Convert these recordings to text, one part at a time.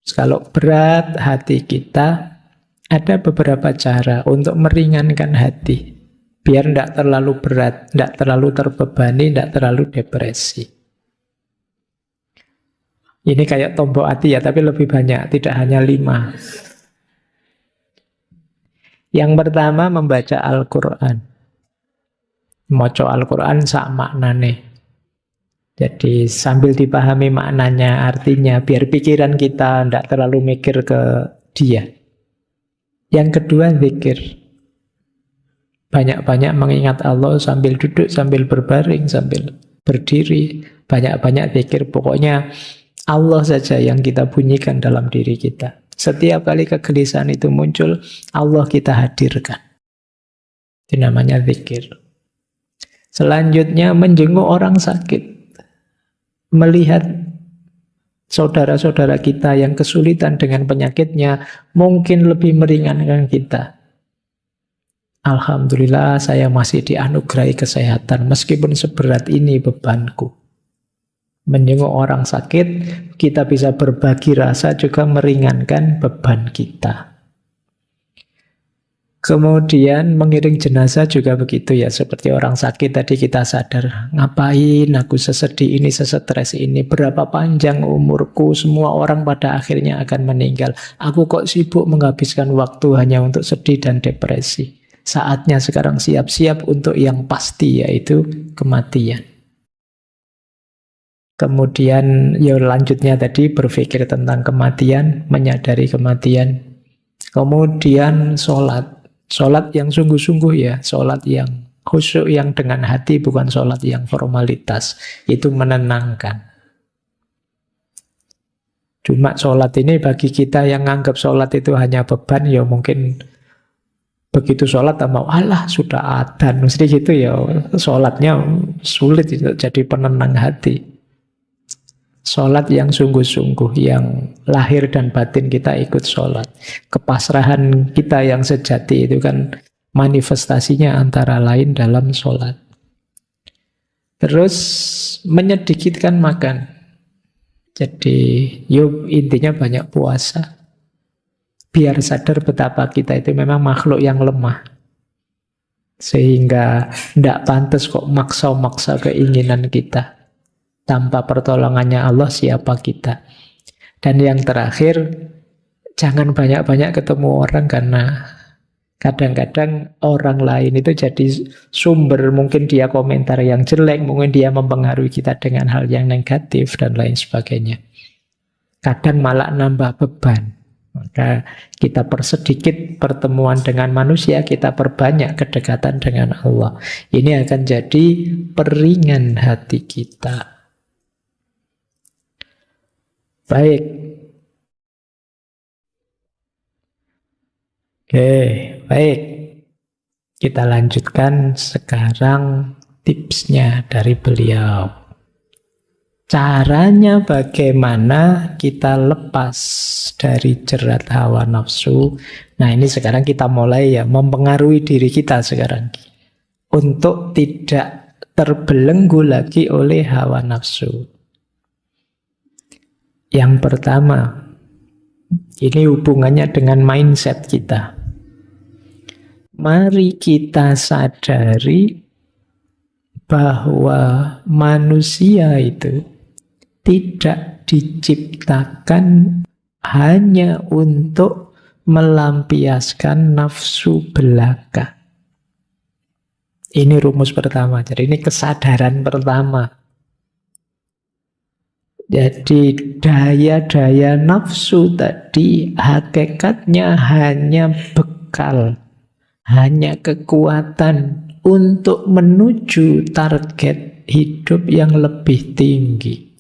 Kalau berat hati kita, ada beberapa cara untuk meringankan hati. Biar tidak terlalu berat, tidak terlalu terbebani, tidak terlalu depresi. Ini kayak tombok hati ya, tapi lebih banyak, tidak hanya 5. Yang pertama, membaca Al-Quran. Maca Al-Quran sak maknane. Jadi sambil dipahami maknanya, artinya, biar pikiran kita tidak terlalu mikir ke dia. Yang kedua, zikir. Banyak-banyak mengingat Allah sambil duduk, sambil berbaring, sambil berdiri. Banyak-banyak zikir. Pokoknya Allah saja yang kita bunyikan dalam diri kita. Setiap kali kegelisahan itu muncul, Allah kita hadirkan. Itu namanya zikir. Selanjutnya, menjenguk orang sakit. Melihat saudara-saudara kita yang kesulitan dengan penyakitnya, mungkin lebih meringankan kita. Alhamdulillah saya masih dianugerahi kesehatan, meskipun seberat ini bebanku. Menjenguk orang sakit, kita bisa berbagi rasa juga meringankan beban kita. Kemudian mengiring jenazah juga begitu ya, seperti orang sakit tadi kita sadar, ngapain aku sesedih ini, sesetres ini, berapa panjang umurku, semua orang pada akhirnya akan meninggal. Aku kok sibuk menghabiskan waktu hanya untuk sedih dan depresi. Saatnya sekarang siap-siap untuk yang pasti, yaitu kematian. Kemudian ya lanjutnya tadi berpikir tentang kematian, menyadari kematian. Kemudian sholat. Sholat yang sungguh-sungguh ya, sholat yang khusyuk, yang dengan hati, bukan sholat yang formalitas. Itu menenangkan. Cuma sholat ini bagi kita yang nganggap sholat itu hanya beban, ya mungkin begitu sholat mau alah sudah adzan, mesti gitu ya. Sholatnya sulit jadi penenang hati. Sholat yang sungguh-sungguh, yang lahir dan batin kita ikut sholat. Kepasrahan kita yang sejati itu kan manifestasinya antara lain dalam sholat. Terus menyedikitkan makan. Jadi yuk intinya banyak puasa. Biar sadar betapa kita itu memang makhluk yang lemah. Sehingga tidak pantas kok maksa-maksa keinginan kita. Tanpa pertolongannya Allah, siapa kita? Dan yang terakhir, jangan banyak-banyak ketemu orang, karena kadang-kadang orang lain itu jadi sumber, mungkin dia komentar yang jelek, mungkin dia mempengaruhi kita dengan hal yang negatif, dan lain sebagainya. Kadang malah nambah beban. Maka kita persedikit pertemuan dengan manusia, kita perbanyak kedekatan dengan Allah. Ini akan jadi peringan hati kita. Baik. Oke, baik. Kita lanjutkan sekarang tipsnya dari beliau. Caranya bagaimana kita lepas dari jerat hawa nafsu. Nah, ini sekarang kita mulai ya mempengaruhi diri kita sekarang. Untuk tidak terbelenggu lagi oleh hawa nafsu. Yang pertama, ini hubungannya dengan mindset kita. Mari kita sadari bahwa manusia itu tidak diciptakan hanya untuk melampiaskan nafsu belaka. Ini rumus pertama. Jadi ini kesadaran pertama. Jadi daya-daya nafsu tadi hakikatnya hanya bekal, hanya kekuatan untuk menuju target hidup yang lebih tinggi.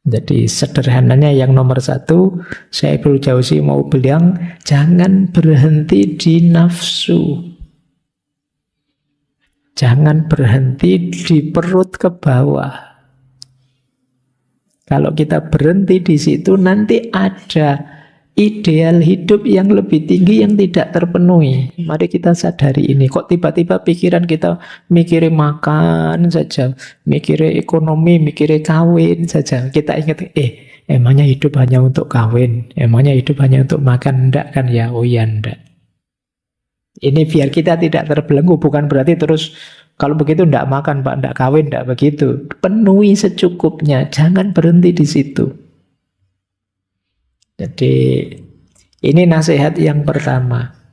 Jadi sederhananya yang nomor satu, Syaikh Jauzi mau bilang, jangan berhenti di nafsu. Jangan berhenti di perut ke bawah. Kalau kita berhenti di situ, nanti ada ideal hidup yang lebih tinggi yang tidak terpenuhi. Mari kita sadari ini. Kok tiba-tiba pikiran kita mikirin makan saja, mikirin ekonomi, mikirin kawin saja. Kita ingat, Emangnya hidup hanya untuk kawin? Emangnya hidup hanya untuk makan? Enggak kan ya? Oh ya enggak. Ini biar kita tidak terbelenggu, bukan berarti terus kalau begitu enggak makan Pak, enggak kawin, enggak begitu. Penuhi secukupnya, jangan berhenti di situ. Jadi ini nasihat yang pertama.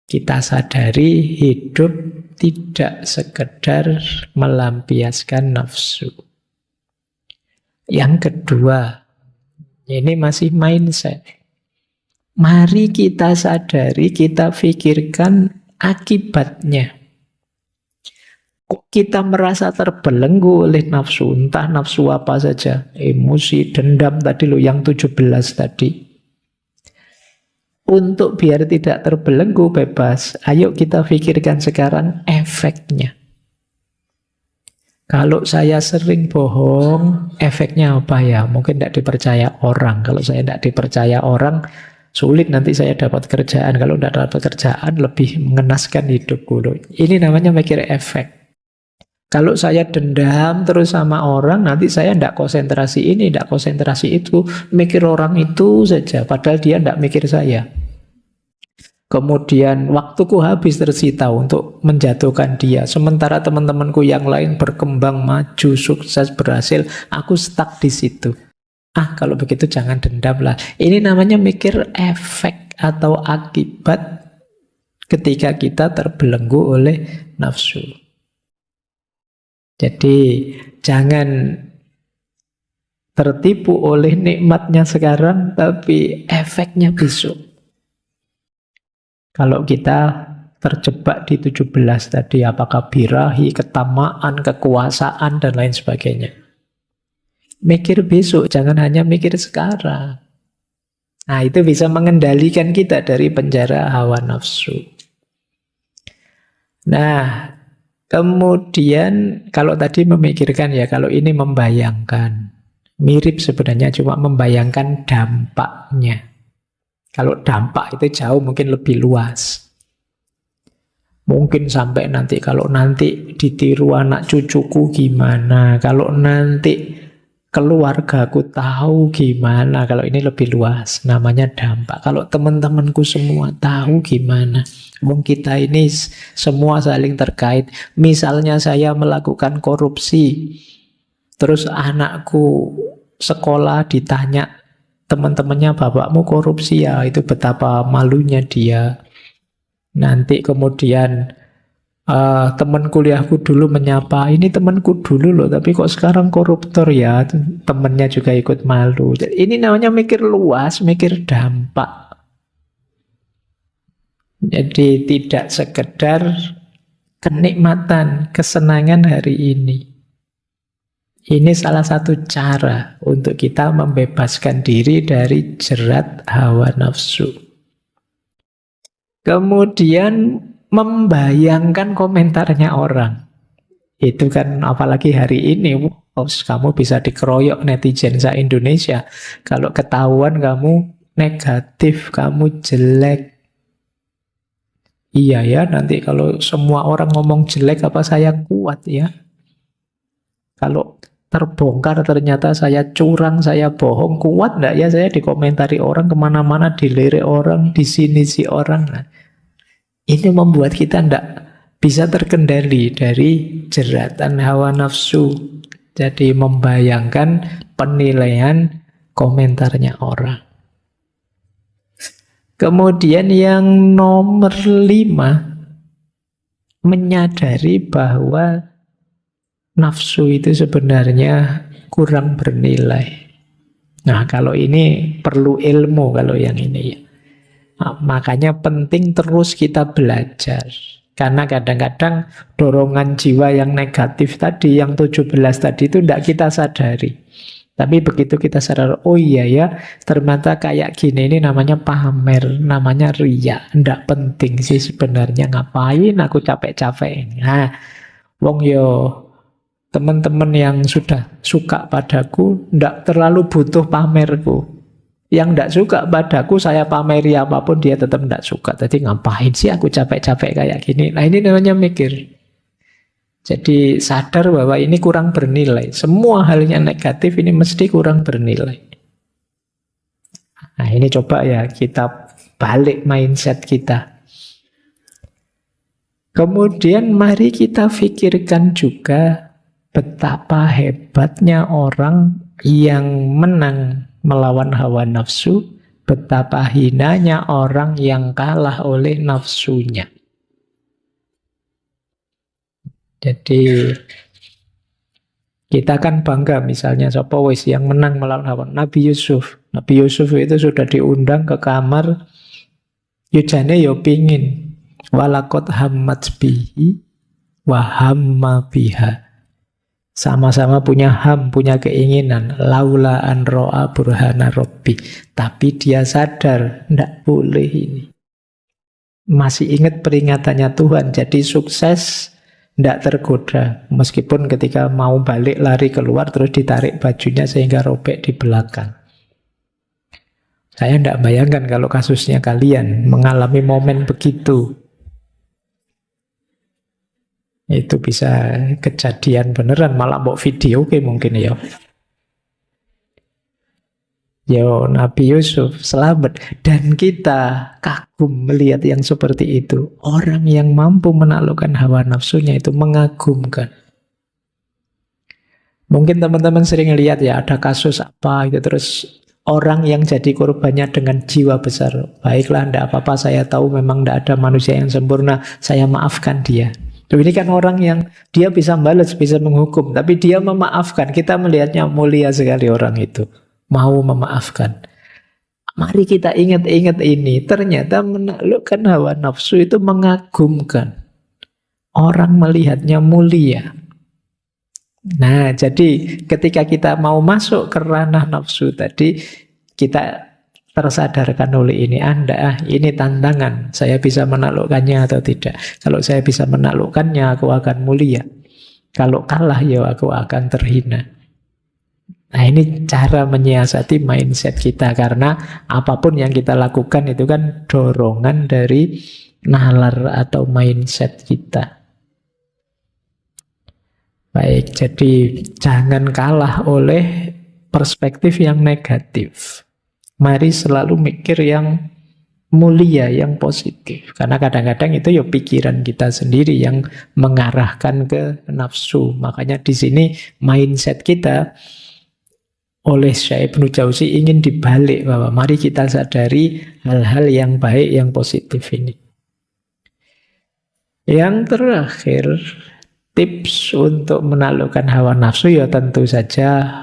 Kita sadari hidup tidak sekedar melampiaskan nafsu. Yang kedua, ini masih mindset. Mari kita sadari, kita pikirkan akibatnya. Kok kita merasa terbelenggu oleh nafsu, entah nafsu apa saja, emosi, dendam tadi loh, yang 17 tadi. Untuk biar tidak terbelenggu bebas, ayo kita pikirkan sekarang efeknya. Kalau saya sering bohong, efeknya apa ya? Mungkin tidak dipercaya orang. Kalau saya tidak dipercaya orang, sulit nanti saya dapat kerjaan. Kalau tidak dapat kerjaan, lebih mengenaskan hidupku. Ini namanya mikir efek. Kalau saya dendam terus sama orang, nanti saya tidak konsentrasi ini, tidak konsentrasi itu. Mikir orang itu saja, padahal dia tidak mikir saya. Kemudian waktuku habis tersita untuk menjatuhkan dia. Sementara teman-temanku yang lain berkembang, maju, sukses, berhasil. Aku stuck di situ. Kalau begitu jangan dendam lah. Ini namanya mikir efek atau akibat ketika kita terbelenggu oleh nafsu. Jadi jangan tertipu oleh nikmatnya sekarang, tapi efeknya besok. Kalau kita terjebak di 17 tadi, apakah birahi, ketamaan, kekuasaan, dan lain sebagainya. Mikir besok, jangan hanya mikir sekarang. Nah, itu bisa mengendalikan kita dari penjara hawa nafsu. Nah, kemudian kalau tadi memikirkan ya, kalau ini membayangkan. Mirip sebenarnya, cuma membayangkan dampaknya. Kalau dampak itu jauh mungkin lebih luas. Mungkin sampai nanti, kalau nanti ditiru anak cucuku gimana, kalau nanti keluargaku tahu gimana, kalau ini lebih luas, namanya dampak. Kalau teman-temanku semua tahu gimana, kita ini semua saling terkait. Misalnya saya melakukan korupsi, terus anakku sekolah ditanya, teman-temannya bapakmu korupsi ya, itu betapa malunya dia. Nanti kemudian teman kuliahku dulu menyapa, ini temanku dulu loh, tapi kok sekarang koruptor ya, temannya juga ikut malu. Ini namanya mikir luas, mikir dampak. Jadi tidak sekedar kenikmatan, kesenangan hari ini. Ini salah satu cara untuk kita membebaskan diri dari jerat hawa nafsu. Kemudian membayangkan komentarnya orang. Itu kan apalagi hari ini, kamu bisa dikeroyok netizen se-Indonesia. Kalau ketahuan kamu negatif, kamu jelek. Iya ya, nanti kalau semua orang ngomong jelek, apa saya kuat ya? Kalau terbongkar ternyata saya curang, saya bohong, kuat enggak ya saya dikomentari orang kemana-mana, dilirik orang, disinisi orang. Nah, ini membuat kita enggak bisa terkendali dari jeratan hawa nafsu. Jadi membayangkan penilaian komentarnya orang. Kemudian yang nomor 5, menyadari bahwa nafsu itu sebenarnya kurang bernilai. Nah, kalau ini perlu ilmu kalau yang ini ya. Nah, makanya penting terus kita belajar. Karena kadang-kadang dorongan jiwa yang negatif tadi, yang 17 tadi itu tidak kita sadari. Tapi begitu kita sadar, oh iya ya, ternyata kayak gini, ini namanya pamer, namanya riya. Tidak penting sih sebenarnya, ngapain aku capek-capek. Nah, wong yo teman-teman yang sudah suka padaku tidak terlalu butuh pamerku. Yang tidak suka padaku, saya pameri apapun dia tetap tidak suka. Jadi ngapain sih aku capek-capek kayak gini? Nah, ini namanya mikir. Jadi sadar bahwa ini kurang bernilai. Semua hal yang negatif ini mesti kurang bernilai. Nah, ini coba ya kita balik mindset kita. Kemudian mari kita pikirkan juga betapa hebatnya orang yang menang melawan hawa nafsu, betapa hinanya orang yang kalah oleh nafsunya. Jadi kita kan bangga misalnya sapa wis yang menang melawan hawa Nabi Yusuf. Nabi Yusuf itu sudah diundang ke kamar, yujane yo pingin walakot hammat bihi wa hamma biha. Sama-sama punya punya keinginan. Laula an ro'a burhana robbi. Tapi dia sadar, tidak boleh ini. Masih ingat peringatannya Tuhan, jadi sukses, tidak tergoda. Meskipun ketika mau balik lari keluar, terus ditarik bajunya sehingga robek di belakang. Saya tidak bayangkan kalau kasusnya kalian mengalami momen begitu. Itu bisa kejadian beneran, malah mau video mungkin ya. Yo, Nabi Yusuf selamat. Dan kita kagum melihat yang seperti itu. Orang yang mampu menaklukkan hawa nafsunya itu mengagumkan. Mungkin teman-teman sering lihat ya, ada kasus apa gitu, terus orang yang jadi korbannya dengan jiwa besar. Baiklah, tidak apa-apa, saya tahu memang tidak ada manusia yang sempurna, saya maafkan dia. Ini kan orang yang dia bisa balas, bisa menghukum, tapi dia memaafkan. Kita melihatnya mulia sekali orang itu, mau memaafkan. Mari kita ingat-ingat ini. Ternyata menaklukkan hawa nafsu itu mengagumkan. Orang melihatnya mulia. Nah, jadi ketika kita mau masuk ke ranah nafsu tadi, kita tersadarkan oleh ini, ini tantangan, saya bisa menaklukkannya atau tidak. Kalau saya bisa menaklukkannya, aku akan mulia. Kalau kalah, ya aku akan terhina. Nah, ini cara menyiasati mindset kita, karena apapun yang kita lakukan itu kan dorongan dari nalar atau mindset kita. Baik, jadi jangan kalah oleh perspektif yang negatif. Mari selalu mikir yang mulia, yang positif. Karena kadang-kadang itu ya pikiran kita sendiri yang mengarahkan ke nafsu. Makanya di sini mindset kita oleh Syekh Ibnu Jauzi ingin dibalik, bahwa mari kita sadari hal-hal yang baik, yang positif ini. Yang terakhir, tips untuk menaklukkan hawa nafsu ya tentu saja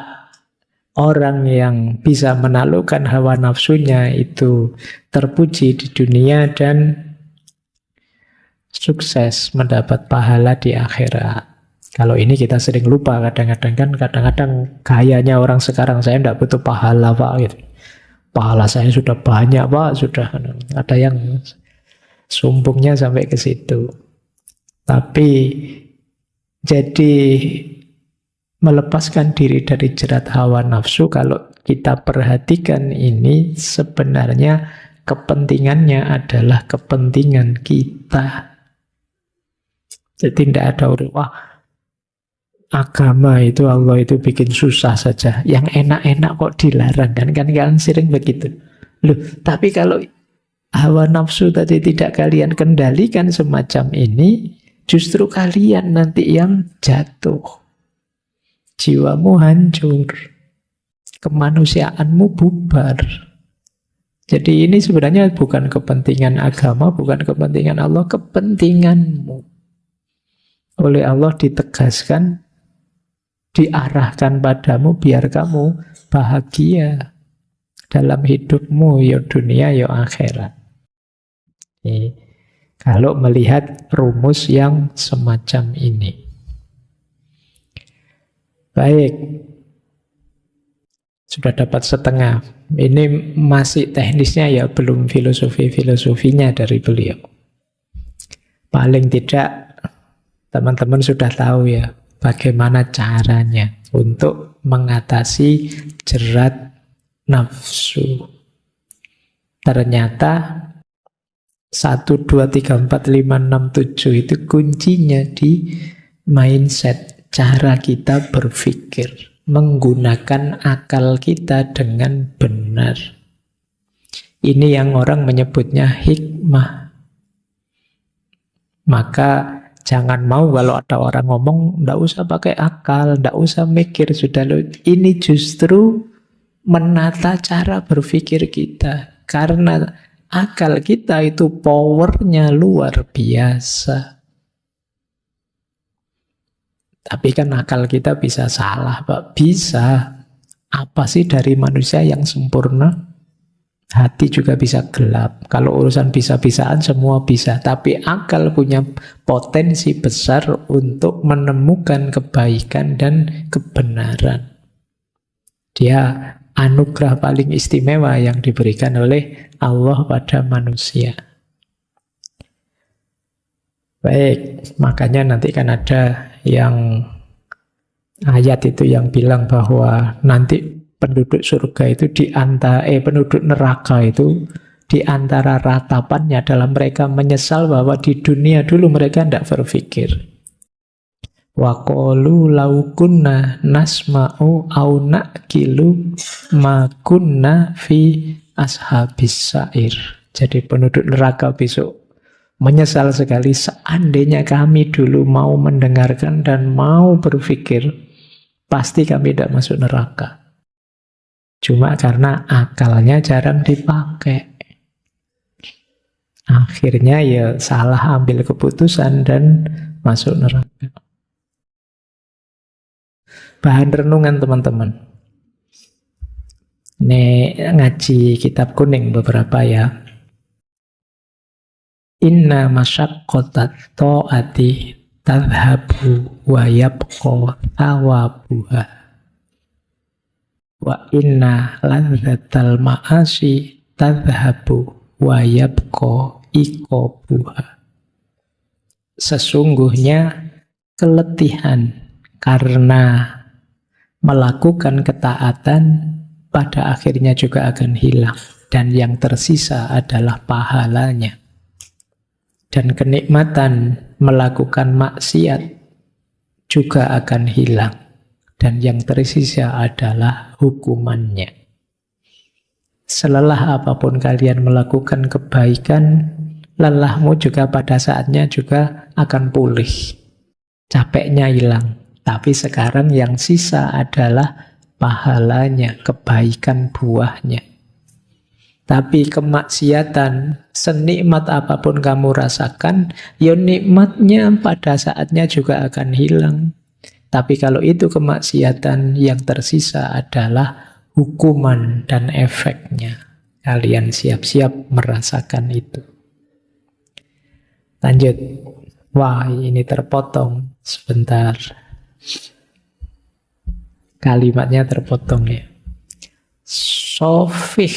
orang yang bisa menaklukkan hawa nafsunya itu terpuji di dunia dan sukses mendapat pahala di akhirat. Kalau ini kita sering lupa kadang-kadang gayanya orang sekarang, saya tidak butuh pahala Pak gitu. Pahala saya sudah banyak Pak, sudah ada yang sumbungnya sampai ke situ. Tapi jadi melepaskan diri dari jerat hawa nafsu, kalau kita perhatikan ini sebenarnya kepentingannya adalah kepentingan kita. Jadi tidak ada wah agama itu Allah itu bikin susah saja, yang enak-enak kok dilarang, kan sering begitu. Loh, tapi kalau hawa nafsu tadi tidak kalian kendalikan semacam ini, justru kalian nanti yang jatuh. Jiwamu hancur, kemanusiaanmu bubar. Jadi ini sebenarnya bukan kepentingan agama, bukan kepentingan Allah, kepentinganmu. Oleh Allah ditegaskan, diarahkan padamu biar kamu bahagia dalam hidupmu, ya dunia, ya akhirat. Kalau melihat rumus yang semacam ini. Baik, sudah dapat setengah. Ini masih teknisnya ya, belum filosofinya dari beliau. Paling tidak teman-teman sudah tahu ya bagaimana caranya untuk mengatasi jerat nafsu. Ternyata 1, 2, 3, 4, 5, 6, 7 itu kuncinya di mindset, cara kita berpikir, menggunakan akal kita dengan benar. Ini yang orang menyebutnya hikmah. Maka jangan mau kalau ada orang ngomong, ndak usah pakai akal, ndak usah mikir, sudah lo. Ini justru menata cara berpikir kita. Karena akal kita itu powernya luar biasa. Tapi kan akal kita bisa salah, Pak. Bisa. Apa sih dari manusia yang sempurna? Hati juga bisa gelap. Kalau urusan bisa-bisaan semua bisa. Tapi akal punya potensi besar untuk menemukan kebaikan dan kebenaran. Dia anugerah paling istimewa yang diberikan oleh Allah pada manusia. Baik, makanya nanti kan ada yang ayat itu yang bilang bahwa nanti penduduk surga itu penduduk neraka itu di antara ratapannya adalah mereka menyesal bahwa di dunia dulu mereka tidak berpikir. Wa qalu law kunna nasma'u au naqilu ma kunna fi ashabis sa'ir. Jadi penduduk neraka besok menyesal sekali, seandainya kami dulu mau mendengarkan dan mau berpikir, pasti kami tidak masuk neraka. Cuma karena akalnya jarang dipakai. Akhirnya ya salah ambil keputusan dan masuk neraka. Bahan renungan teman-teman. Ini ngaji kitab kuning beberapa ya. Inna masyaqqatat ta'ati tadhhabu wa yabqa thawabuha. Wa inna ladzatal ma'asi tadhhabu wa yabqa iqabuha. Sesungguhnya keletihan karena melakukan ketaatan pada akhirnya juga akan hilang, dan yang tersisa adalah pahalanya. Dan kenikmatan melakukan maksiat juga akan hilang, dan yang tersisa adalah hukumannya. Selelah apapun kalian melakukan kebaikan, lelahmu juga pada saatnya juga akan pulih. Capeknya hilang. Tapi sekarang yang sisa adalah pahalanya, kebaikan buahnya. Tapi kemaksiatan, senikmat apapun kamu rasakan, ya nikmatnya pada saatnya juga akan hilang. Tapi kalau itu kemaksiatan, yang tersisa adalah hukuman dan efeknya. Kalian siap-siap merasakan itu. Lanjut. Wah, ini terpotong sebentar. Kalimatnya terpotong ya. Sofih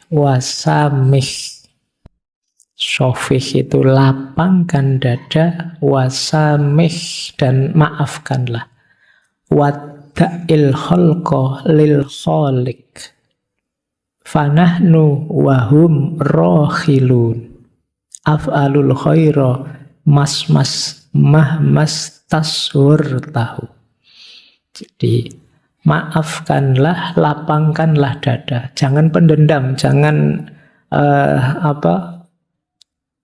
wasamih. Sofih itu lapangkan dada, wasamih dan maafkanlah. Wadda'il khalqa lil khaliq. Fanahnu wahum rohilun. Af'alul khaira mas mahmas tasur tahu. Jadi maafkanlah, lapangkanlah dada. Jangan pendendam, jangan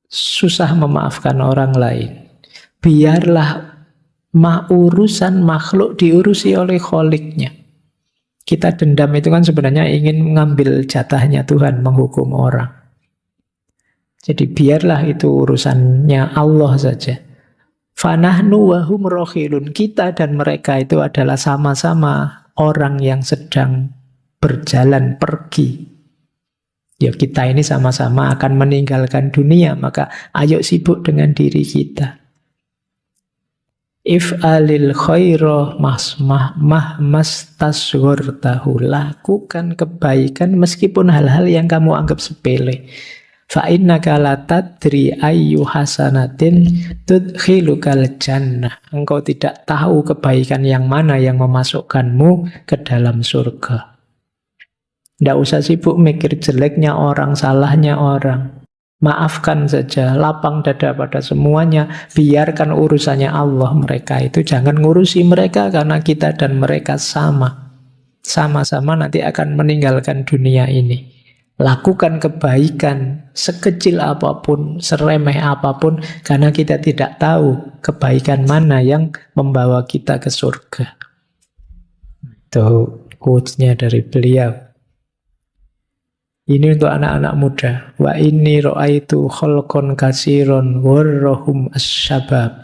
susah memaafkan orang lain. Biarlah urusan makhluk diurusi oleh kholiknya. Kita dendam itu kan sebenarnya ingin mengambil jatahnya Tuhan, menghukum orang. Jadi biarlah itu urusannya Allah saja. Fanahnu wahum rohilun. Kita dan mereka itu adalah sama-sama orang yang sedang berjalan pergi. Ya kita ini sama-sama akan meninggalkan dunia, maka ayo sibuk dengan diri kita. If'alil khaira mahmastasghurtahu. Lakukan kebaikan meskipun hal-hal yang kamu anggap sepele. Fa'innaka la tadri ayyu hasanatin tudkhilukal jannah. Engkau tidak tahu kebaikan yang mana yang memasukkanmu ke dalam surga. Tidak usah sibuk mikir jeleknya orang, salahnya orang. Maafkan saja, lapang dada pada semuanya, biarkan urusannya Allah mereka itu. Jangan ngurusi mereka karena kita dan mereka sama. Sama-sama nanti akan meninggalkan dunia ini. Lakukan kebaikan sekecil apapun, seremeh apapun, karena kita tidak tahu kebaikan mana yang membawa kita ke surga. Itu quotes-nya dari beliau. Ini untuk anak-anak muda. Wa inni ra'aitu khalqan katsiran warrahum as-syabab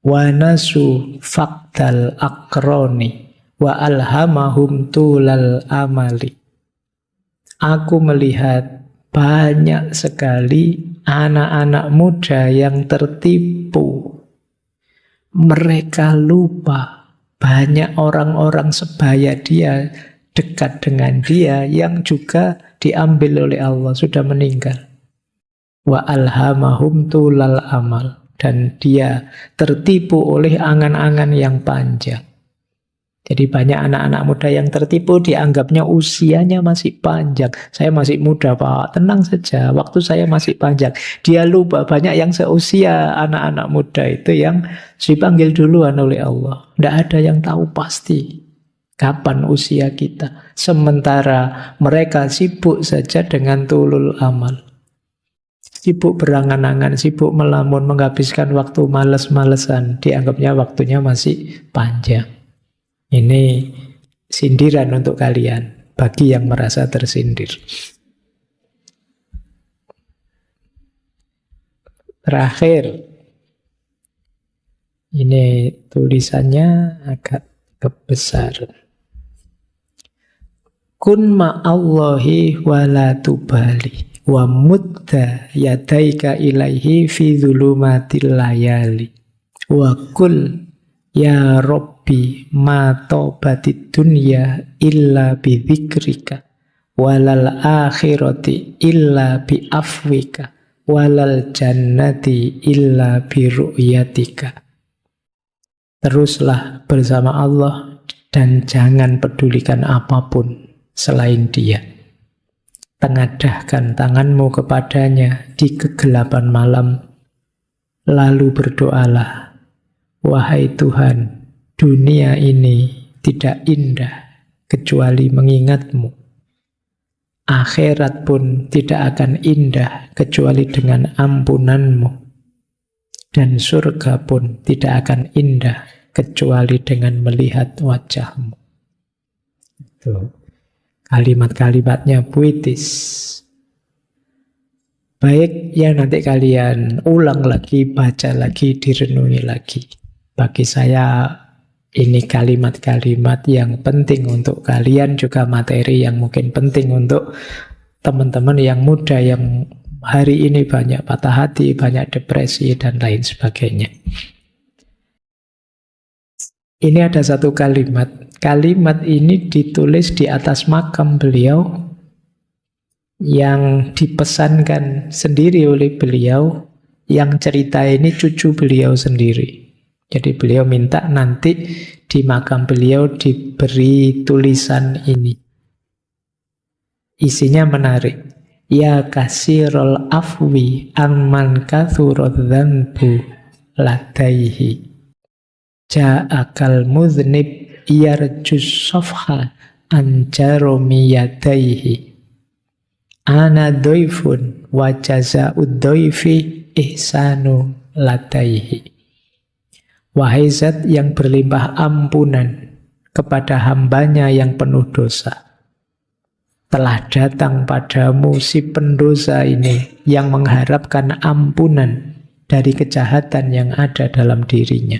wa nasu faqdal aqrani wa alhamahum tulal amali. Aku melihat banyak sekali anak-anak muda yang tertipu. Mereka lupa banyak orang-orang sebaya dia, dekat dengan dia, yang juga diambil oleh Allah, sudah meninggal. Wa alhamahum tulal amal. Dan dia tertipu oleh angan-angan yang panjang. Jadi banyak anak-anak muda yang tertipu, dianggapnya usianya masih panjang. Saya masih muda, Pak. Tenang saja, waktu saya masih panjang. Dia lupa banyak yang seusia anak-anak muda itu yang dipanggil duluan oleh Allah. Tidak ada yang tahu pasti kapan usia kita. Sementara mereka sibuk saja dengan tulul amal. Sibuk berangan-angan, sibuk melamun, menghabiskan waktu males-malesan. Dianggapnya waktunya masih panjang. Ini sindiran untuk kalian, bagi yang merasa tersindir. Terakhir, ini tulisannya agak kebesar. Kun ma'allahi wala tubali wa mudda yadaika ilaihi fi dhulumatil layali wa kul ya Rabbi ma taubatid dunya illa bi dzikrika walal akhirati illa bi afwika walal jannati illa bi ru'yatika. Teruslah bersama Allah dan jangan pedulikan apapun selain Dia. Tengadahkan tanganmu kepadanya di kegelapan malam, lalu berdoalah, wahai Tuhan, dunia ini tidak indah kecuali mengingatmu. Akhirat pun tidak akan indah kecuali dengan ampunanmu. Dan surga pun tidak akan indah kecuali dengan melihat wajahmu. Itu kalimat-kalimatnya puitis. Baik, ya nanti kalian ulang lagi, baca lagi, direnungi lagi. Bagi saya ini kalimat-kalimat yang penting untuk kalian, juga materi yang mungkin penting untuk teman-teman yang muda yang hari ini banyak patah hati, banyak depresi, dan lain sebagainya. Ini ada satu kalimat. Kalimat ini ditulis di atas makam beliau yang dipesankan sendiri oleh beliau, yang cerita ini cucu beliau sendiri. Jadi beliau minta nanti di makam beliau diberi tulisan ini. Isinya menarik. Ya kasirul afwi amman kathurad dzanbu ladaihi ja'akal mudhnib yarjus safha anjaromi yadaihi ana doifun wa jaza'ud doifi ihsanu ladaihi. Wahai zat yang berlimpah ampunan kepada hambanya yang penuh dosa, telah datang padamu si pendosa ini yang mengharapkan ampunan dari kejahatan yang ada dalam dirinya.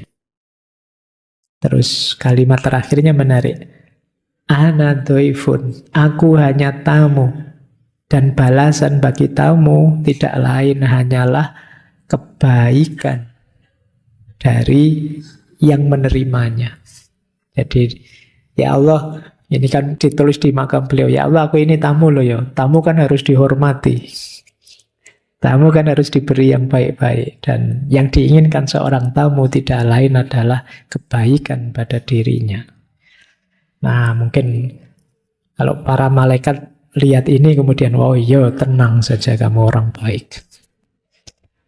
Terus kalimat terakhirnya menarik. Ana doifun, aku hanya tamu, dan balasan bagi tamu tidak lain hanyalah kebaikan dari yang menerimanya. Jadi, ya Allah, ini kan ditulis di makam beliau. Ya Allah, aku ini tamu loh ya. Tamu kan harus dihormati. Tamu kan harus diberi yang baik-baik. Dan yang diinginkan seorang tamu tidak lain adalah kebaikan pada dirinya. Nah, mungkin kalau para malaikat lihat ini kemudian, oh iya, tenang saja kamu orang baik.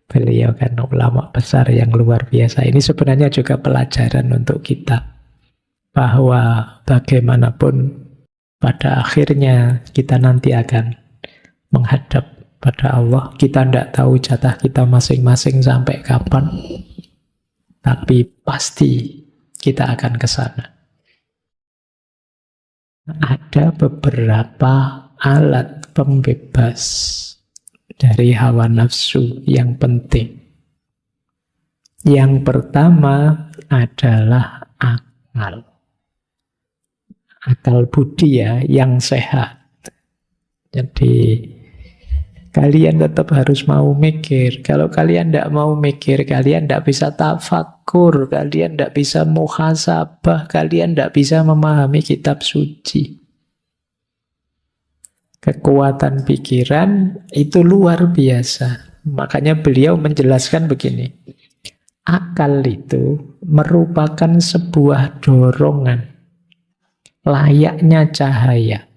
Beliau kan ulama besar yang luar biasa. Ini sebenarnya juga pelajaran untuk kita. Bahwa bagaimanapun pada akhirnya kita nanti akan menghadap pada Allah. Kita tidak tahu jatah kita masing-masing sampai kapan. Tapi pasti kita akan ke sana. Ada beberapa alat pembebas dari hawa nafsu yang penting. Yang pertama adalah akal. Akal budi ya, yang sehat. Jadi kalian tetap harus mau mikir. Kalau kalian tidak mau mikir, kalian tidak bisa tafakur, kalian tidak bisa muhasabah, kalian tidak bisa memahami kitab suci. Kekuatan pikiran itu luar biasa. Makanya beliau menjelaskan begini. Akal itu merupakan sebuah dorongan layaknya cahaya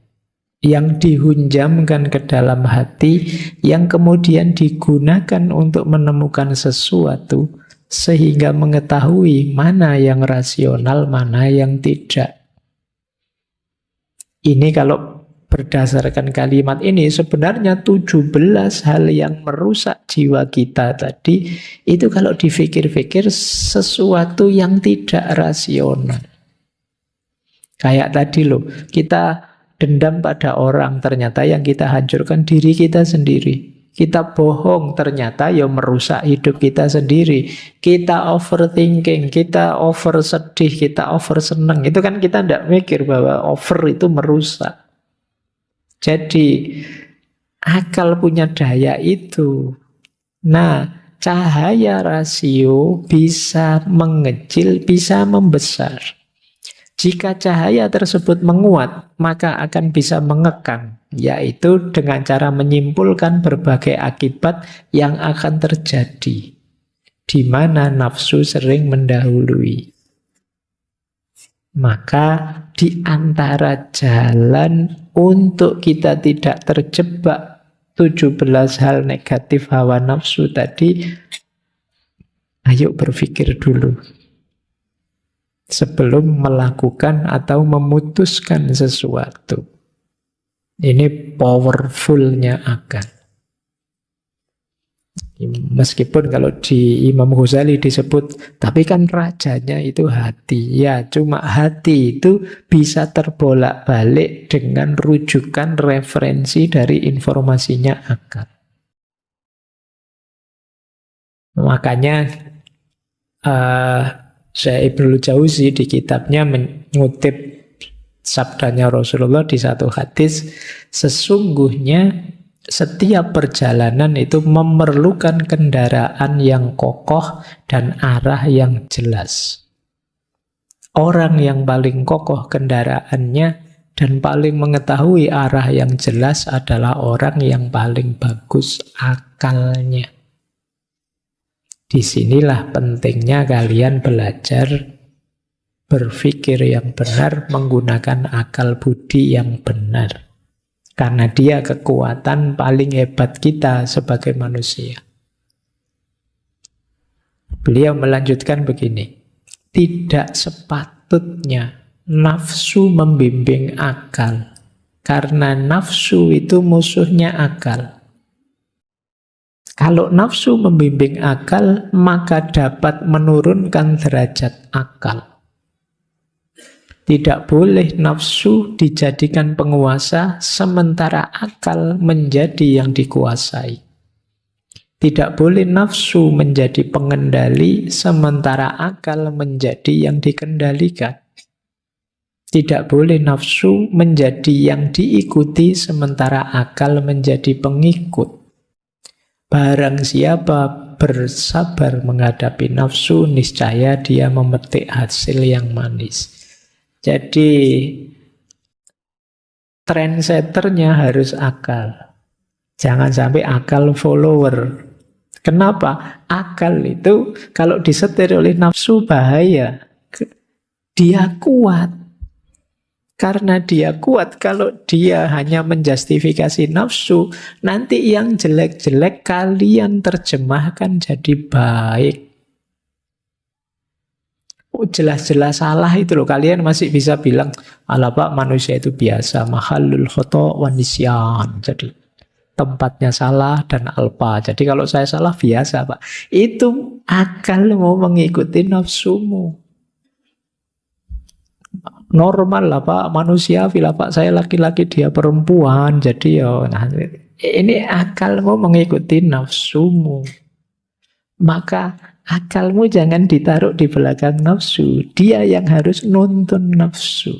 yang dihunjamkan ke dalam hati, yang kemudian digunakan untuk menemukan sesuatu sehingga mengetahui mana yang rasional, mana yang tidak. Ini kalau berdasarkan kalimat ini sebenarnya 17 hal yang merusak jiwa kita tadi itu kalau dipikir-pikir sesuatu yang tidak rasional. Kayak tadi loh, kita dendam pada orang, ternyata yang kita hancurkan diri kita sendiri. Kita bohong, ternyata ya merusak hidup kita sendiri. Kita overthinking, kita over sedih, kita over seneng. Itu kan kita tidak mikir bahwa over itu merusak. Jadi akal punya daya itu. Nah, cahaya rasio bisa mengecil, bisa membesar. Jika cahaya tersebut menguat, maka akan bisa mengekang, yaitu dengan cara menyimpulkan berbagai akibat yang akan terjadi, di mana nafsu sering mendahului. Maka di antara jalan untuk kita tidak terjebak 17 hal negatif hawa nafsu tadi, ayo berpikir dulu sebelum melakukan atau memutuskan sesuatu. Ini powerfulnya akal. Meskipun kalau di Imam Ghazali disebut, tapi kan rajanya itu hati. Ya, cuma hati itu bisa terbolak-balik dengan rujukan referensi dari informasinya akal. Makanya Syekh Ibnul Jauzi di kitabnya mengutip sabdanya Rasulullah di satu hadis, sesungguhnya setiap perjalanan itu memerlukan kendaraan yang kokoh dan arah yang jelas. Orang yang paling kokoh kendaraannya dan paling mengetahui arah yang jelas adalah orang yang paling bagus akalnya. Disinilah pentingnya kalian belajar berpikir yang benar, menggunakan akal budi yang benar. Karena dia kekuatan paling hebat kita sebagai manusia. Beliau melanjutkan begini, tidak sepatutnya nafsu membimbing akal, karena nafsu itu musuhnya akal. Kalau nafsu membimbing akal, maka dapat menurunkan derajat akal. Tidak boleh nafsu dijadikan penguasa, sementara akal menjadi yang dikuasai. Tidak boleh nafsu menjadi pengendali, sementara akal menjadi yang dikendalikan. Tidak boleh nafsu menjadi yang diikuti, sementara akal menjadi pengikut. Barang siapa bersabar menghadapi nafsu, niscaya dia memetik hasil yang manis. Jadi trendsetternya harus akal. Jangan sampai akal follower. Kenapa? Akal itu kalau disetir oleh nafsu bahaya. Dia kuat. Karena dia kuat, kalau dia hanya menjustifikasi nafsu, nanti yang jelek-jelek kalian terjemahkan jadi baik. Oh, jelas-jelas salah itu loh. Kalian masih bisa bilang, ala pak manusia itu biasa, mahalul khoto wa nisyan. Jadi tempatnya salah dan alpa. Jadi kalau saya salah biasa pak. Itu akal mau mengikuti nafsumu. Normal lah pak, manusia lah pak, saya laki-laki dia perempuan, jadi ya nah, ini akalmu mengikuti nafsumu, maka akalmu jangan ditaruh di belakang nafsu, dia yang harus nuntun nafsu,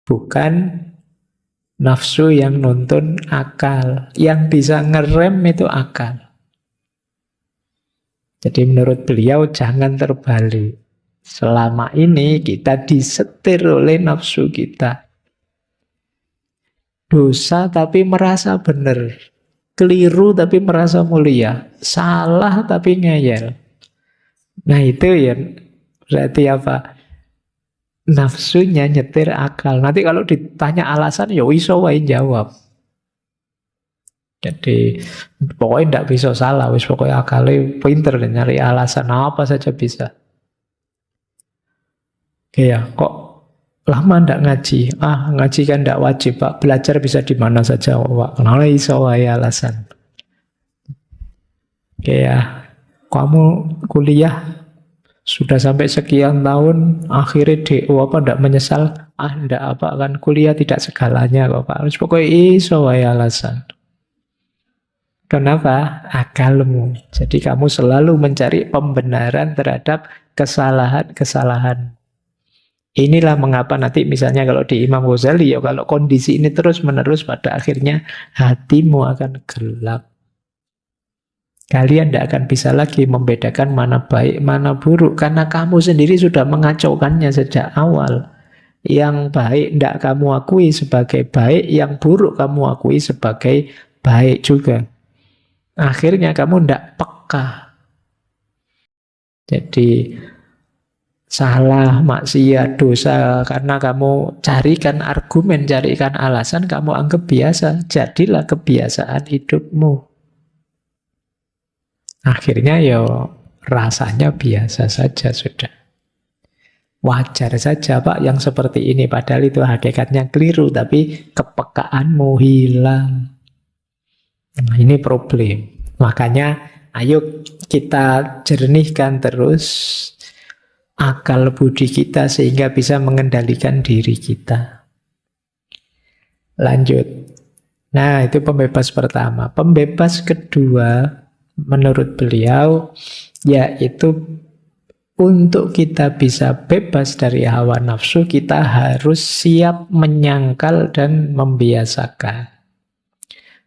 bukan nafsu yang nuntun akal. Yang bisa ngerem itu akal. Jadi menurut beliau jangan terbalik. Selama ini kita disetir oleh nafsu kita. Dosa tapi merasa benar. Keliru tapi merasa mulia. Salah tapi ngeyel. Nah itu ya berarti apa? Nafsunya nyetir akal. Nanti kalau ditanya alasan ya iso wae jawab. Jadi pokoknya tidak bisa salah. Pokoknya akalnya pinter nyari alasan apa saja bisa. Iya, kok lama ndak ngaji? Ngaji kan ndak wajib, Pak. Belajar bisa di mana saja, Pak. Kenapa iso wae alasan? Iya, kamu kuliah sudah sampai sekian tahun, akhirnya DO apa ndak menyesal? Ndak apa kan kuliah tidak segalanya kok, Pak. Pokoknya iso wae alasan. Kenapa? Akalmu. Jadi kamu selalu mencari pembenaran terhadap kesalahan-kesalahan. Inilah mengapa nanti misalnya kalau di Imam Ghazali, ya kalau kondisi ini terus-menerus pada akhirnya hatimu akan gelap. Kalian tidak akan bisa lagi membedakan mana baik, mana buruk. Karena kamu sendiri sudah mengacaukannya sejak awal. Yang baik tidak kamu akui sebagai baik, yang buruk kamu akui sebagai baik juga. Akhirnya kamu tidak peka. Jadi salah, maksiat, dosa, karena kamu carikan argumen, carikan alasan, kamu anggap biasa. Jadilah kebiasaan hidupmu. Akhirnya ya rasanya biasa saja sudah. Wajar saja Pak yang seperti ini, padahal itu hakikatnya keliru, tapi kepekaanmu hilang. Nah, ini problem. Makanya ayo kita jernihkan terus akal budi kita sehingga bisa mengendalikan diri kita. Lanjut. Nah, itu pembebas pertama. Pembebas kedua menurut beliau yaitu untuk kita bisa bebas dari hawa nafsu, kita harus siap menyangkal dan membiasakan.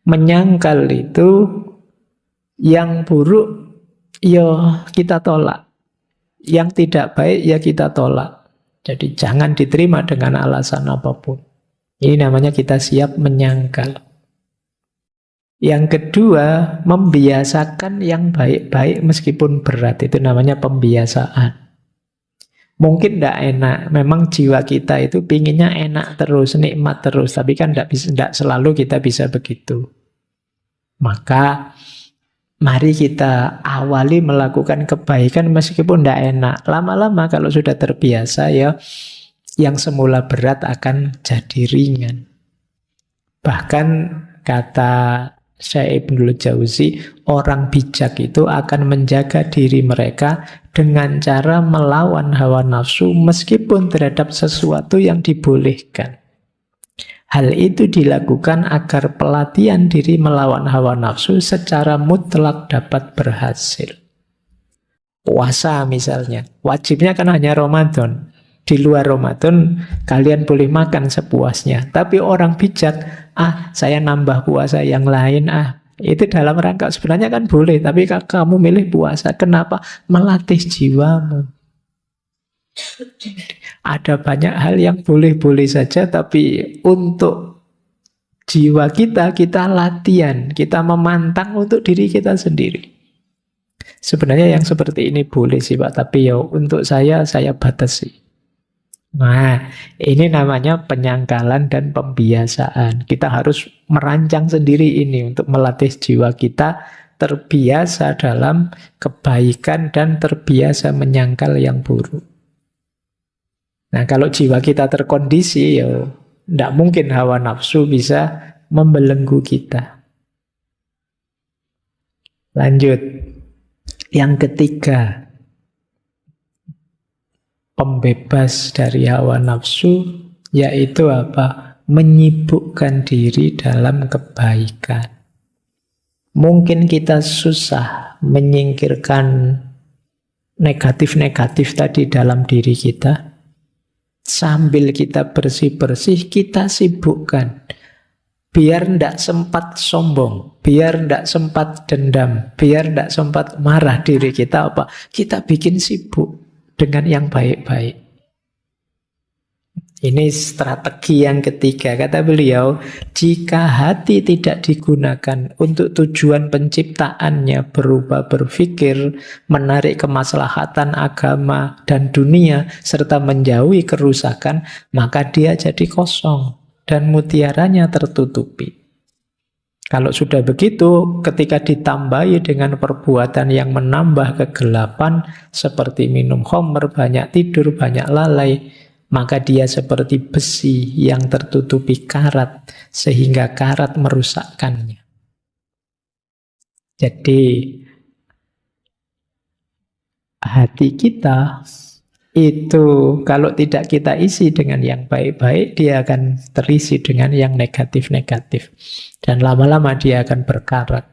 Menyangkal itu yang buruk ya kita tolak. Yang tidak baik ya kita tolak. Jadi jangan diterima dengan alasan apapun. Ini namanya kita siap menyangkal. Yang kedua, membiasakan yang baik-baik meskipun berat. Itu namanya pembiasaan. Mungkin tidak enak. Memang jiwa kita itu pinginnya enak terus, nikmat terus. Tapi kan tidak selalu kita bisa begitu. Maka mari kita awali melakukan kebaikan meskipun tidak enak. Lama-lama kalau sudah terbiasa ya, yang semula berat akan jadi ringan. Bahkan kata Syekh Ibnul Jauzi, orang bijak itu akan menjaga diri mereka dengan cara melawan hawa nafsu meskipun terhadap sesuatu yang dibolehkan. Hal itu dilakukan agar pelatihan diri melawan hawa nafsu secara mutlak dapat berhasil. Puasa misalnya, wajibnya kan hanya Ramadan. Di luar Ramadan, kalian boleh makan sepuasnya. Tapi orang bijak, saya nambah puasa yang lain, itu dalam rangka sebenarnya kan boleh. Tapi kamu milih puasa, kenapa? Melatih jiwamu. Ada banyak hal yang boleh-boleh saja, tapi untuk jiwa kita latihan, kita memantang untuk diri kita sendiri. Sebenarnya yang seperti ini boleh sih Pak, tapi ya untuk saya batasi. Nah, ini namanya penyangkalan dan pembiasaan. Kita harus merancang sendiri ini untuk melatih jiwa kita terbiasa dalam kebaikan dan terbiasa menyangkal yang buruk. Nah, kalau jiwa kita terkondisi, ya tidak mungkin hawa nafsu bisa membelenggu kita. Lanjut. Yang ketiga, pembebas dari hawa nafsu, yaitu apa? Menyibukkan diri dalam kebaikan. Mungkin kita susah menyingkirkan negatif-negatif tadi dalam diri kita. Sambil kita bersih-bersih, kita sibukkan. Biar tidak sempat sombong, biar tidak sempat dendam, biar tidak sempat marah diri kita, apa? Kita bikin sibuk dengan yang baik-baik. Ini strategi yang ketiga. Kata beliau, jika hati tidak digunakan untuk tujuan penciptaannya berupa berpikir, menarik kemaslahatan agama dan dunia, serta menjauhi kerusakan, maka dia jadi kosong dan mutiaranya tertutupi. Kalau sudah begitu, ketika ditambahi dengan perbuatan yang menambah kegelapan, seperti minum khamr, banyak tidur, banyak lalai, maka dia seperti besi yang tertutupi karat, sehingga karat merusakkannya. Jadi, hati kita itu kalau tidak kita isi dengan yang baik-baik, dia akan terisi dengan yang negatif-negatif. Dan lama-lama dia akan berkarat.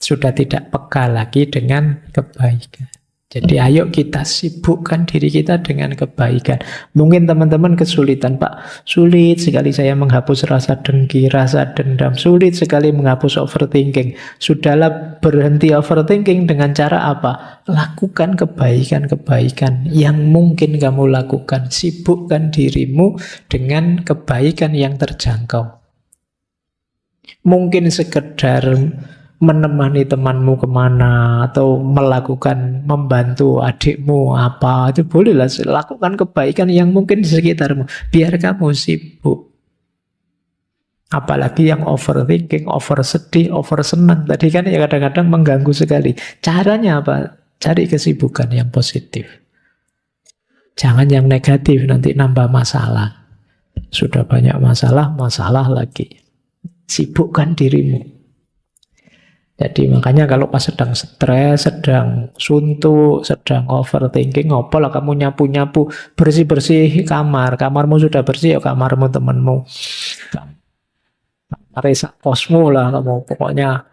Sudah tidak peka lagi dengan kebaikan. Jadi ayo kita sibukkan diri kita dengan kebaikan. Mungkin teman-teman kesulitan, Pak. Sulit sekali saya menghapus rasa dengki, rasa dendam. Sulit sekali menghapus overthinking. Sudahlah, berhenti overthinking dengan cara apa? Lakukan kebaikan-kebaikan yang mungkin kamu lakukan. Sibukkan dirimu dengan kebaikan yang terjangkau. Mungkin sekedar menemani temanmu kemana, atau membantu adikmu apa, itu bolehlah. Lakukan kebaikan yang mungkin di sekitarmu, biar kamu sibuk. Apalagi yang overthinking, over sedih, over senang, tadi kan ya kadang-kadang mengganggu sekali. Caranya apa? Cari kesibukan yang positif. Jangan yang negatif, nanti nambah masalah. Sudah banyak masalah, masalah lagi. Sibukkan dirimu. Jadi makanya kalau pas sedang stres, sedang suntuk, sedang overthinking, ngopo lah kamu nyapu-nyapu, bersih-bersih kamar. Kamarmu sudah bersih, ya kamarmu temanmu. Resak kosmu lah kamu. Pokoknya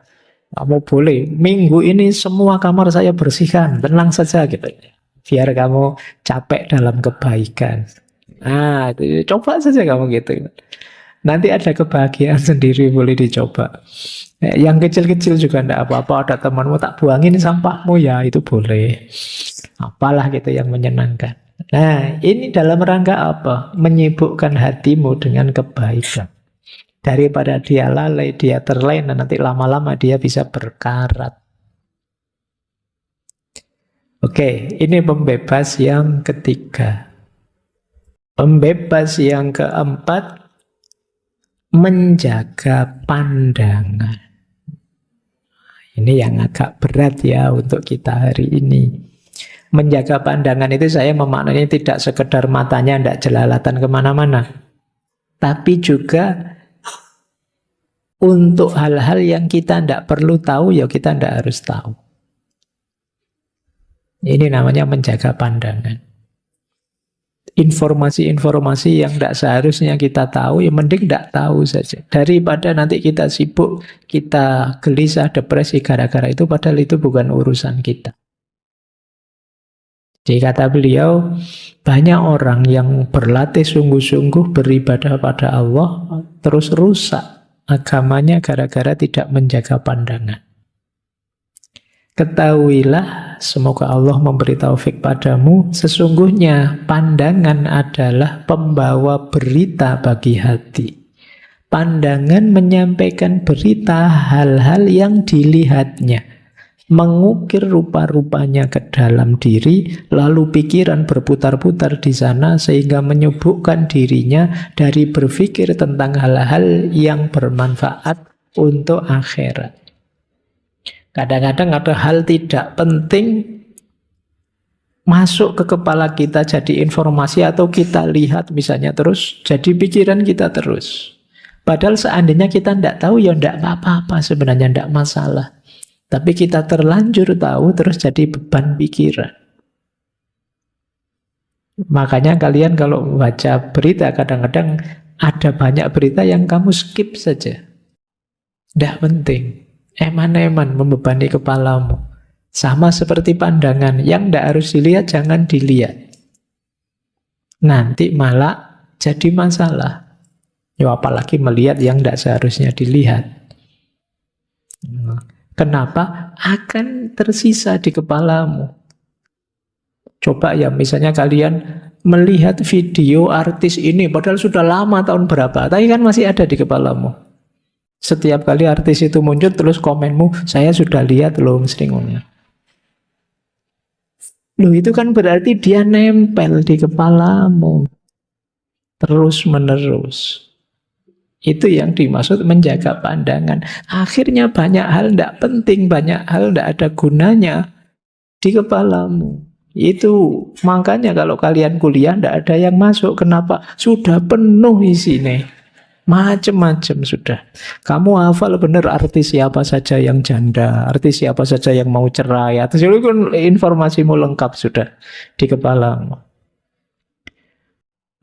kamu boleh. Minggu ini semua kamar saya bersihkan, tenang saja gitu. Biar kamu capek dalam kebaikan. Nah, itu, coba saja kamu gitu. Nanti ada kebahagiaan sendiri, boleh dicoba. Yang kecil-kecil juga enggak apa-apa. Ada temanmu, tak buangin sampahmu, ya itu boleh. Apalah gitu yang menyenangkan. Nah, ini dalam rangka apa? Menyibukkan hatimu dengan kebaikan. Daripada dia lalai, dia terlena, nanti lama-lama dia bisa berkarat. Oke, ini pembebas yang ketiga. Pembebas yang keempat, menjaga pandangan. Ini yang agak berat ya untuk kita hari ini. Menjaga pandangan itu saya memaknai tidak sekedar matanya tidak jelalatan kemana-mana. Tapi juga untuk hal-hal yang kita tidak perlu tahu, ya kita tidak harus tahu. Ini namanya menjaga pandangan. Informasi-informasi yang tidak seharusnya kita tahu, ya mending tidak tahu saja. Daripada nanti kita sibuk, kita gelisah, depresi gara-gara itu, padahal itu bukan urusan kita. Jadi kata beliau, banyak orang yang berlatih sungguh-sungguh beribadah pada Allah, terus rusak agamanya gara-gara tidak menjaga pandangan. Ketahuilah, semoga Allah memberi taufik padamu, sesungguhnya pandangan adalah pembawa berita bagi hati. Pandangan menyampaikan berita hal-hal yang dilihatnya. mengukir rupa-rupanya ke dalam diri, lalu pikiran berputar-putar di sana sehingga menyibukkan dirinya dari berpikir tentang hal-hal yang bermanfaat untuk akhirat. Kadang-kadang ada hal tidak penting masuk ke kepala kita jadi informasi atau kita lihat misalnya terus jadi pikiran kita terus. Padahal seandainya kita tidak tahu ya tidak apa-apa sebenarnya, tidak masalah. Tapi kita terlanjur tahu terus jadi beban pikiran. Makanya kalian kalau baca berita kadang-kadang ada banyak berita yang kamu skip saja. Tidak penting. Eman-eman membebani kepalamu. Sama seperti pandangan. Yang tidak harus dilihat jangan dilihat. Nanti malah jadi masalah. Ya apalagi melihat yang tidak seharusnya dilihat. Kenapa? Akan tersisa di kepalamu. Coba ya misalnya kalian melihat video artis ini padahal sudah lama tahun berapa, tapi kan masih ada di kepalamu. Setiap kali artis itu muncul terus komenmu, saya sudah lihat loh, sering ngomong. Loh itu kan berarti dia nempel di kepalamu terus menerus. Itu yang dimaksud menjaga pandangan. Akhirnya banyak hal tidak penting, banyak hal tidak ada gunanya di kepalamu. Itu makanya kalau kalian kuliah tidak ada yang masuk. Kenapa? Sudah penuh isinya. Macam-macam sudah. Kamu hafal benar artis siapa saja yang janda, artis siapa saja yang mau cerai. Atas itu kan informasimu lengkap sudah di kepalamu.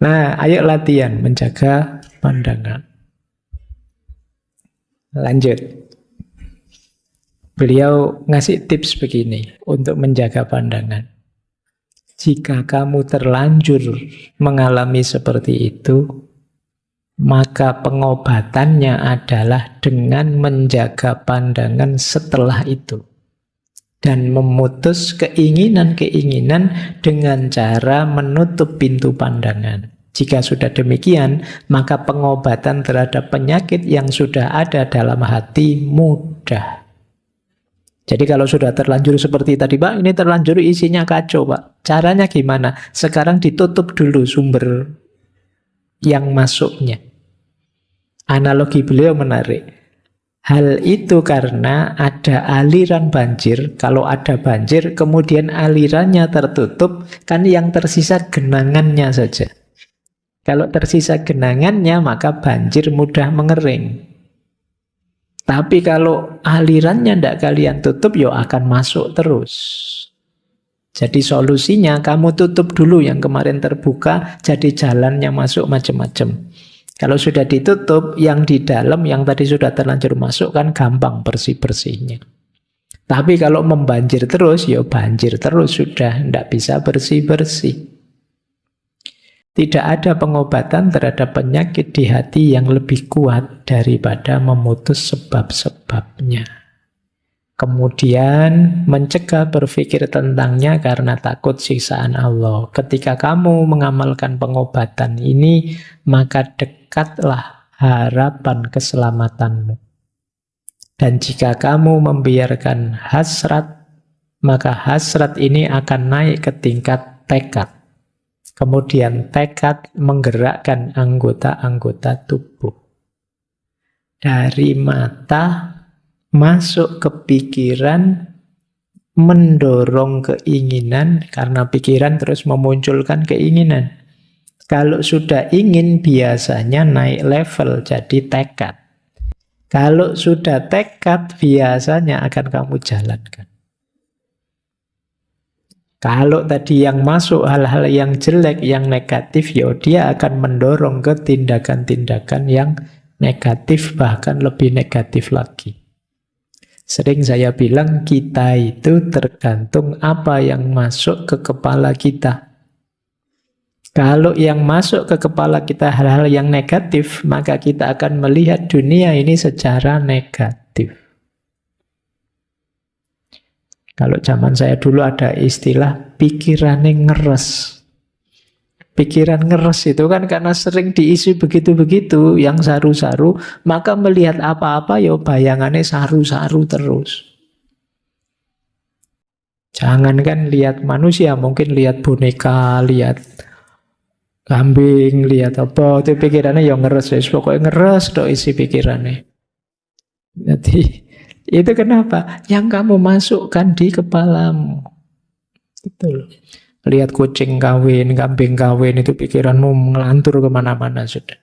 Nah, ayo latihan menjaga pandangan. Lanjut. Beliau ngasih tips begini untuk menjaga pandangan. Jika kamu terlanjur mengalami seperti itu, maka pengobatannya adalah dengan menjaga pandangan setelah itu. Dan memutus keinginan-keinginan dengan cara menutup pintu pandangan. Jika sudah demikian, maka pengobatan terhadap penyakit yang sudah ada dalam hati mudah. Jadi kalau sudah terlanjur seperti tadi, Pak, ini terlanjur isinya kacau, Pak. Caranya gimana? Sekarang ditutup dulu sumber yang masuknya. Analogi beliau menarik. Hal itu karena ada aliran banjir. Kalau ada banjir, kemudian alirannya tertutup, kan yang tersisa genangannya saja. Kalau tersisa genangannya, maka banjir mudah mengering. Tapi kalau alirannya tidak kalian tutup, ya akan masuk terus. Jadi solusinya, kamu tutup dulu yang kemarin terbuka, jadi jalannya masuk macam-macam. Kalau sudah ditutup, yang di dalam, yang tadi sudah terlanjur masuk, kan gampang bersih-bersihnya. Tapi kalau membanjir terus, ya banjir terus sudah, tidak bisa bersih-bersih. Tidak ada pengobatan terhadap penyakit di hati yang lebih kuat daripada memutus sebab-sebabnya. Kemudian mencegah berpikir tentangnya karena takut siksaan Allah. Ketika kamu mengamalkan pengobatan ini, maka dekatlah harapan keselamatanmu. Dan jika kamu membiarkan hasrat, maka hasrat ini akan naik ke tingkat tekad. Kemudian tekad menggerakkan anggota-anggota tubuh. Dari mata masuk ke pikiran, mendorong keinginan, karena pikiran terus memunculkan keinginan. Kalau sudah ingin biasanya naik level jadi tekad. Kalau sudah tekad biasanya akan kamu jalankan. Kalau tadi yang masuk hal-hal yang jelek, yang negatif, ya dia akan mendorong ke tindakan-tindakan yang negatif, bahkan lebih negatif lagi. Sering saya bilang kita itu tergantung apa yang masuk ke kepala kita. Kalau yang masuk ke kepala kita hal-hal yang negatif, maka kita akan melihat dunia ini secara negatif. Kalau zaman saya dulu ada istilah pikirannya ngeres. Pikiran ngeres itu kan karena sering diisi begitu-begitu, yang saru-saru, maka melihat apa-apa ya bayangannya saru-saru terus. Jangankan lihat manusia, mungkin lihat boneka, lihat kambing, lihat apa, itu pikirannya yang ngeres, wis pokoknya ngeres dok isi pikirannya. Jadi itu kenapa? Yang kamu masukkan di kepalamu. Gitu loh. Lihat kucing kawin, kambing kawin, itu pikiranmu ngelantur kemana-mana sudah.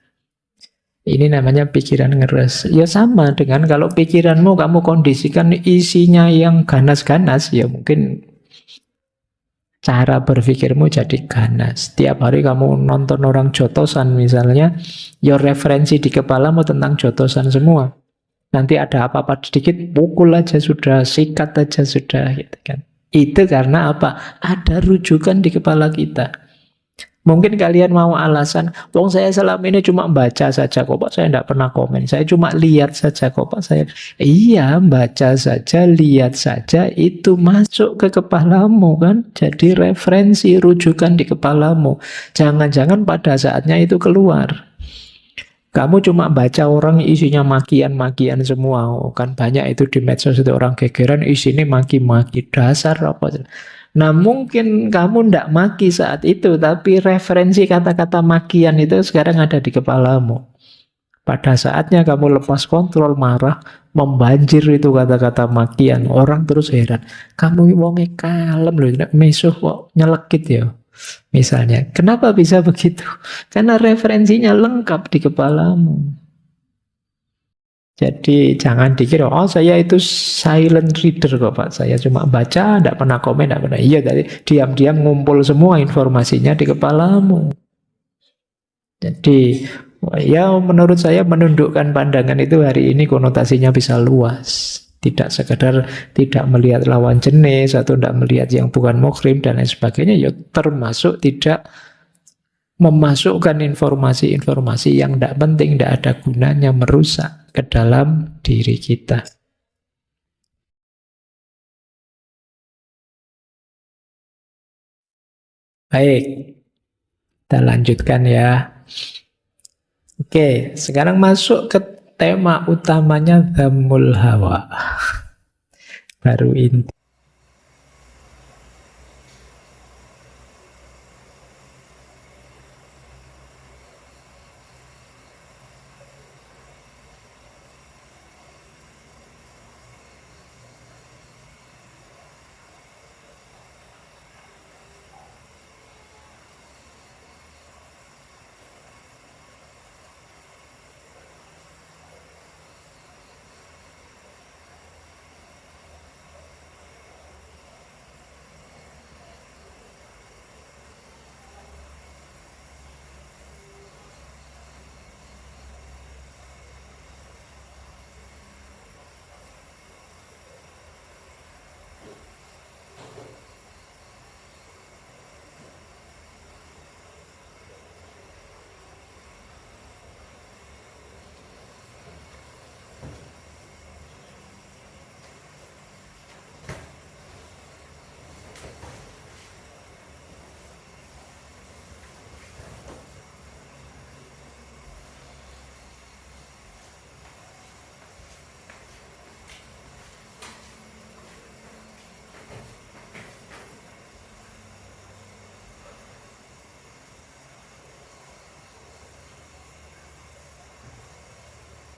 Ini namanya pikiran ngeres. Ya sama dengan kalau pikiranmu kamu kondisikan isinya yang ganas-ganas, ya mungkin cara berpikirmu jadi ganas. Tiap hari kamu nonton orang jotosan misalnya, ya referensi di kepalamu tentang jotosan semua. Nanti ada apa-apa sedikit, pukul aja sudah, sikat aja sudah, gitu kan. Itu karena apa? Ada rujukan di kepala kita. Mungkin kalian mau alasan, wong saya selama ini cuma baca saja kok Pak, saya tidak pernah komen. Saya cuma lihat saja kok Pak, saya. Iya, baca saja, lihat saja, itu masuk ke kepalamu kan. Jadi referensi, rujukan di kepalamu. Jangan-jangan pada saatnya itu keluar. Kamu cuma baca orang isinya makian-makian semua. Oh, kan banyak itu di medsos itu orang gegeran isinya maki-maki. Dasar apa. Nah mungkin kamu ndak maki saat itu, tapi referensi kata-kata makian itu sekarang ada di kepalamu. Pada saatnya kamu lepas kontrol, marah, membanjir itu kata-kata makian. Orang terus heran, kamu wonge kalem loh, mesuh kok nyelekit ya. Misalnya, kenapa bisa begitu? Karena referensinya lengkap di kepalamu. Jadi jangan dikira, oh saya itu silent reader kok Pak. Saya cuma baca, tidak pernah komen, tidak pernah. Iya, tadi diam-diam ngumpul semua informasinya di kepalamu. Jadi, ya menurut saya menundukkan pandangan itu hari ini konotasinya bisa luas. Tidak sekedar tidak melihat lawan jenis atau tidak melihat yang bukan muhrim dan lain sebagainya. Ya termasuk tidak memasukkan informasi-informasi yang tidak penting, tidak ada gunanya, merusak ke dalam diri kita. Baik, kita lanjutkan ya. Oke, sekarang masuk ke tema utamanya dhammul hawa. Baru ini.